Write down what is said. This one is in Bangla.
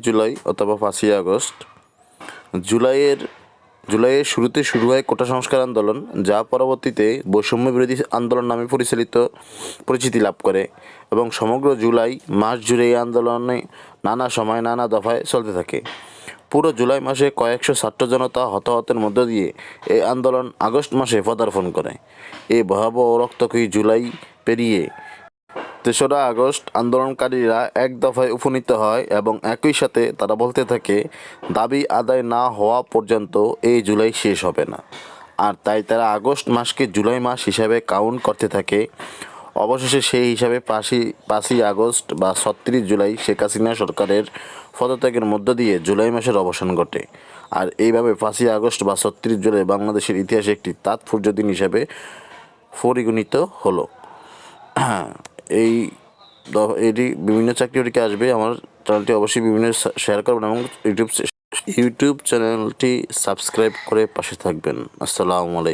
জুলাই অথবা 5ই আগস্ট। জুলাইয়ের শুরুতে শুরু হয় কোটা সংস্কার আন্দোলন, যা পরবর্তীতে বৈষম্য বিরোধী আন্দোলন নামে পরিচিতি লাভ করে এবং সমগ্র জুলাই মাস জুড়ে এই আন্দোলনে নানা সময় নানা দফায় চলতে থাকে। পুরো জুলাই মাসে কয়েকশো ছাত্র জনতা হতাহতের মধ্য দিয়ে এই আন্দোলন আগস্ট মাসে পদার্পণ করে। এই ভয়াবহ রক্তক্ষয়ী জুলাই পেরিয়ে 3রা আগস্ট আন্দোলনকারীরা এক দফায় উপনীত হয় এবং একই সাথে তারা বলতে থাকে, দাবি আদায় না হওয়া পর্যন্ত এই জুলাই শেষ হবে না। আর তাই তারা আগস্ট মাসকে জুলাই মাস হিসাবে কাউন্ট করতে থাকে। অবশেষে সেই হিসাবে 5ই আগস্ট বা 36 জুলাই শেখ হাসিনা সরকারের পদত্যাগের মধ্য দিয়ে জুলাই মাসের অবসান ঘটে। আর এইভাবে 5ই আগস্ট বা 36 জুলাই বাংলাদেশের ইতিহাসে একটি তাৎপর্য দিন হিসাবে পরিগণিত হলো। এটি বিভিন্ন চাকরি পরীক্ষা আসবে। আমার চ্যানেলটি অবশ্যই বিভিন্ন শেয়ার করবেন এবং ইউটিউব চ্যানেলটি সাবস্ক্রাইব করে পাশে থাকবেন। আসসালামু আলাইকুম।